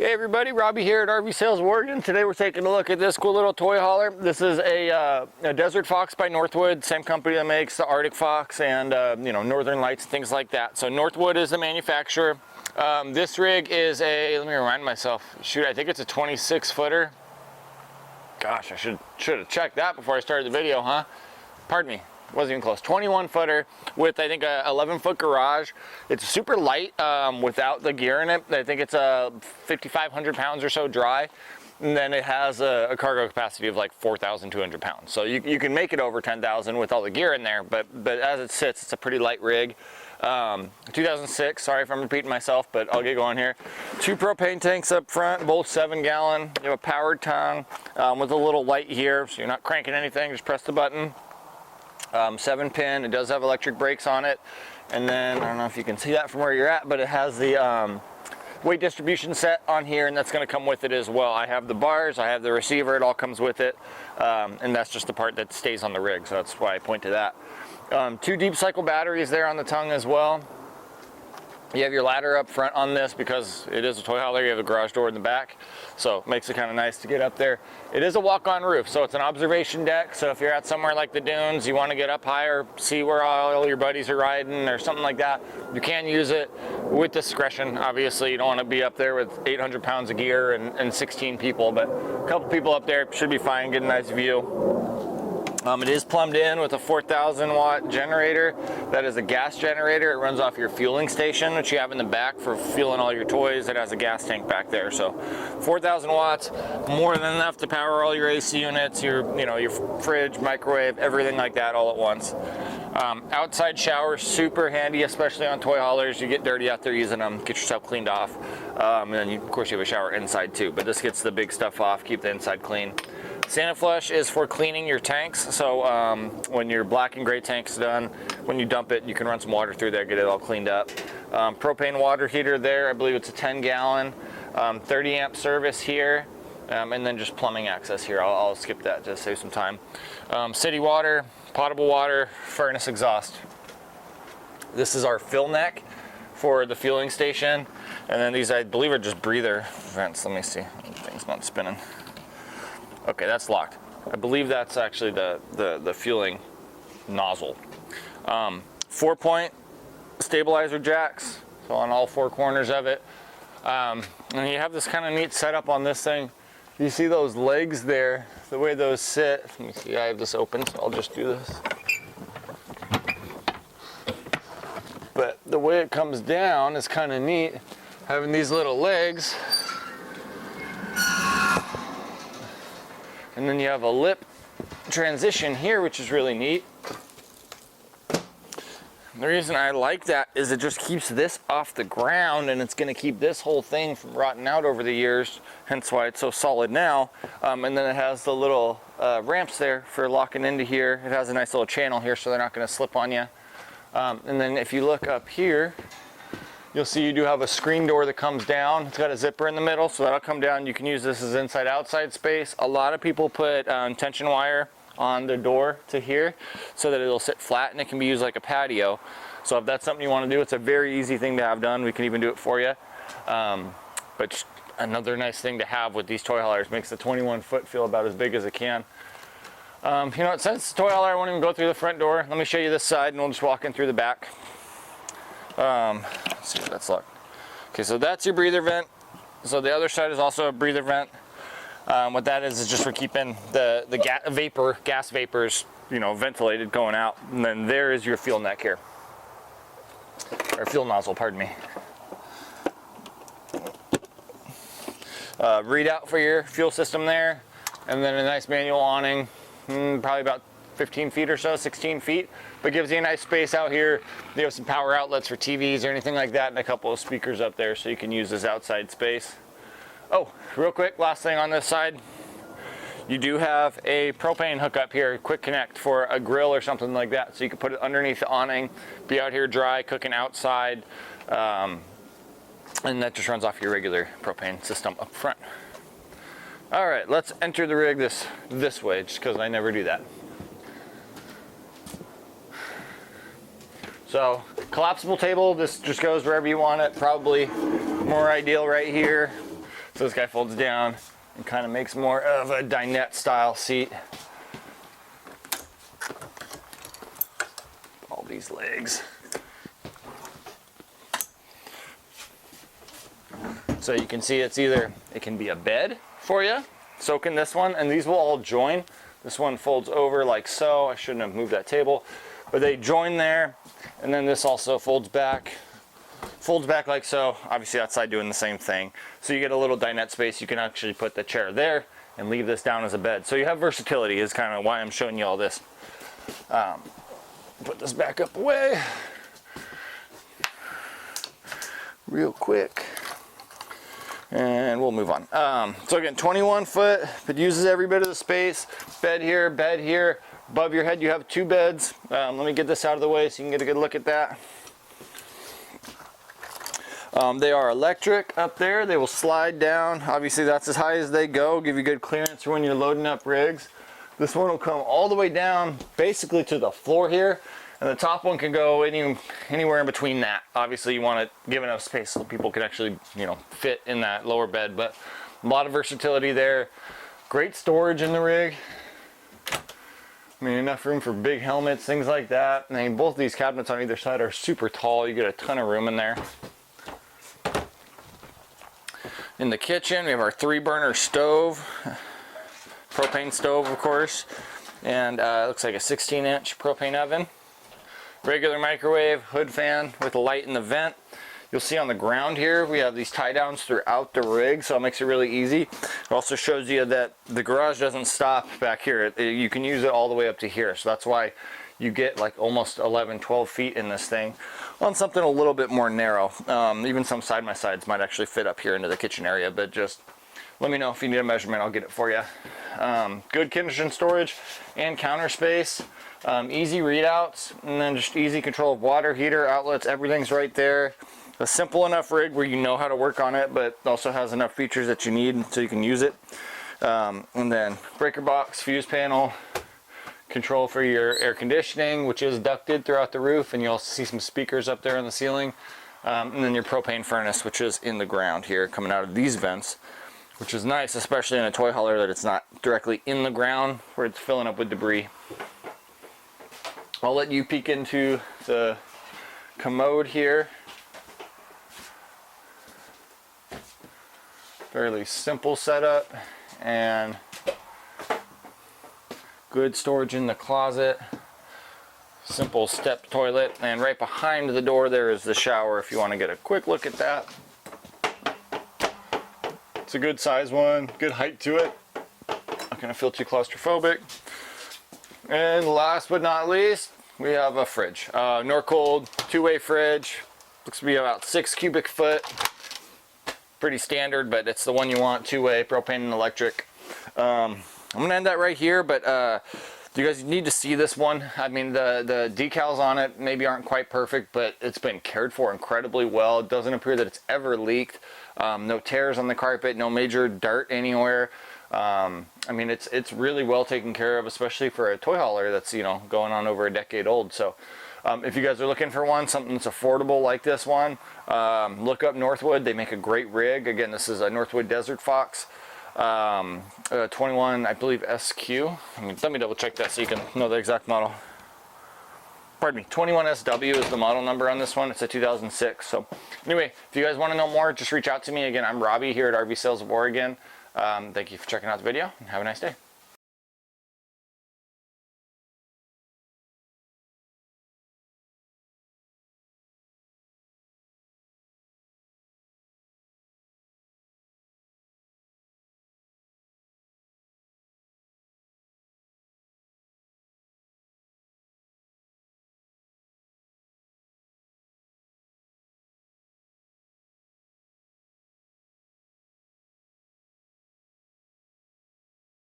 Hey everybody, Robbie here at RV Sales Oregon. Today we're taking a look at this cool little toy hauler. This is a Desert Fox by Northwood, same company that makes the Arctic Fox and Northern Lights, things like that. So Northwood is the manufacturer. This rig is let me remind myself, shoot, I think it's a 26 footer. Gosh, I should have checked that before I started the video, huh? Pardon me. Wasn't even close. 21 footer with I think a 11-foot garage. It's super light without the gear in it. I think it's 5,500 pounds or so dry, and then it has a cargo capacity of like 4,200 pounds. So you can make it over 10,000 with all the gear in there, but as it sits, it's a pretty light rig. 2006, sorry if I'm repeating myself, but I'll get going here. 2 propane tanks up front, both 7-gallon. You have a powered tongue with a little light here, so you're not cranking anything, just press the button. 7-pin, it does have electric brakes on it, and then I don't know if you can see that from where you're at, but it has the weight distribution set on here, and that's going to come with it as well. I have the bars, I have the receiver, it all comes with it, and that's just the part that stays on the rig, so that's why I point to that. 2 deep cycle batteries there on the tongue as well. You have your ladder up front on this because it is a toy hauler. You have a garage door in the back, so it makes it kind of nice to get up there. It is a walk-on roof, so it's an observation deck. So if you're at somewhere like the dunes, you want to get up higher, see where all your buddies are riding or something like that, you can use it with discretion. Obviously, you don't want to be up there with 800 pounds of gear and 16 people, but a couple people up there should be fine, get a nice view. It is plumbed in with a 4,000 watt generator. That is a gas generator. It runs off your fueling station, which you have in the back for fueling all your toys. It has a gas tank back there. So 4,000 watts, more than enough to power all your AC units, your fridge, microwave, everything like that all at once. Outside shower, super handy, especially on toy haulers. You get dirty out there using them, get yourself cleaned off. And then of course you have a shower inside too, but this gets the big stuff off, keep the inside clean. Santa Flush is for cleaning your tanks, so when your black and gray tank's done, when you dump it, you can run some water through there, get it all cleaned up. Propane water heater there, I believe it's a 10-gallon, 30 amp service here, and then just plumbing access here. I'll skip that to save some time. City water, potable water, furnace exhaust. This is our fill neck for the fueling station, and then these I believe are just breather vents. Let me see, thing's not spinning. Okay, that's locked. I believe that's actually the fueling nozzle. 4-point stabilizer jacks, so on all 4 corners of it. And you have this kind of neat setup on this thing. You see those legs there, the way those sit. Let me see, I have this open, so I'll just do this. But the way it comes down is kind of neat, having these little legs. And then you have a lip transition here, which is really neat. The reason I like that is it just keeps this off the ground, and it's going to keep this whole thing from rotting out over the years, hence why it's so solid now. And then it has the little ramps there for locking into here. It has a nice little channel here so they're not going to slip on you. And then if you look up here, you'll see you do have a screen door that comes down. It's got a zipper in the middle, so that'll come down. You can use this as inside-outside space. A lot of people put tension wire on the door to here so that it'll sit flat, and it can be used like a patio. So if that's something you want to do, it's a very easy thing to have done. We can even do it for you. But just another nice thing to have with these toy haulers, makes the 21-foot feel about as big as it can. Since it's a toy hauler, I won't even go through the front door. Let me show you this side, and we'll just walk in through the back. Let's see if that's locked. Okay, so that's your breather vent. So the other side is also a breather vent. What that is just for keeping the gas vapors, ventilated going out. And then there is your fuel neck here, or fuel nozzle, pardon me. Readout for your fuel system there, and then a nice manual awning, probably about 15 feet or so, 16 feet, but gives you a nice space out here. You have some power outlets for TVs or anything like that, and a couple of speakers up there so you can use this outside space. Oh, real quick, last thing on this side, you do have a propane hookup here, quick connect for a grill or something like that, so you can put it underneath the awning, be out here dry, cooking outside, and that just runs off your regular propane system up front. All right, let's enter the rig this way, just because I never do that. So collapsible table, this just goes wherever you want it, probably more ideal right here. So this guy folds down and kind of makes more of a dinette style seat. All these legs. So you can see it can be a bed for you, so can this one, and these will all join. This one folds over like so. I shouldn't have moved that table, but they join there, and then this also folds back like so. Obviously that side doing the same thing. So you get a little dinette space. You can actually put the chair there and leave this down as a bed. So you have versatility is kind of why I'm showing you all this. Put this back up away real quick. And we'll move on. So again, 21 foot, but uses every bit of the space. Bed here. Above your head you have 2 beds. Let me get this out of the way so you can get a good look at that. They are electric up there. They will slide down. Obviously that's as high as they go. Give you good clearance for when you're loading up rigs. This one will come all the way down basically to the floor here. And the top one can go anywhere in between that. Obviously you want to give enough space so people can actually, fit in that lower bed, but a lot of versatility there. Great storage in the rig. I mean, enough room for big helmets, things like that. I mean, both these cabinets on either side are super tall. You get a ton of room in there. In the kitchen, we have our 3-burner stove, propane stove, of course, and it looks like a 16-inch propane oven. Regular microwave, hood fan with a light in the vent. You'll see on the ground here we have these tie downs throughout the rig, so it makes it really easy. It also shows you that the garage doesn't stop back here. You can use it all the way up to here, so that's why you get like almost 11-12 feet in this thing on something a little bit more narrow. Even some side-by-sides might actually fit up here into the kitchen area, but just let me know if you need a measurement. I'll get it for you. Good kitchen storage and counter space. Easy readouts, and then just easy control of water, heater, outlets, everything's right there. A simple enough rig where you know how to work on it, but also has enough features that you need so you can use it. And then breaker box, fuse panel, control for your air conditioning, which is ducted throughout the roof, and you'll also see some speakers up there on the ceiling. And then your propane furnace, which is in the ground here, coming out of these vents, which is nice, especially in a toy hauler, that it's not directly in the ground where it's filling up with debris. I'll let you peek into the commode here. Fairly simple setup and good storage in the closet. Simple step toilet, and right behind the door there is the shower if you want to get a quick look at that. It's a good size one, good height to it. Not gonna feel too claustrophobic. And last but not least, we have a fridge. Northwood 2-way fridge. Looks to be about 6 cubic foot. Pretty standard, but it's the one you want, 2-way, propane and electric. I'm gonna end that right here, but you guys need to see this one. I mean, the decals on it maybe aren't quite perfect, but it's been cared for incredibly well. It doesn't appear that it's ever leaked. No tears on the carpet, no major dirt anywhere. I mean, it's really well taken care of, especially for a toy hauler that's, going on over a decade old. So if you guys are looking for one, something that's affordable like this one, look up Northwood. They make a great rig. Again, this is a Northwood Desert Fox 21, I believe, SQ. Let me double check that so you can know the exact model. Pardon me, 21SW is the model number on this one. It's a 2006. So anyway, if you guys want to know more, just reach out to me. Again, I'm Robbie here at RV Sales of Oregon. Thank you for checking out the video, and have a nice day.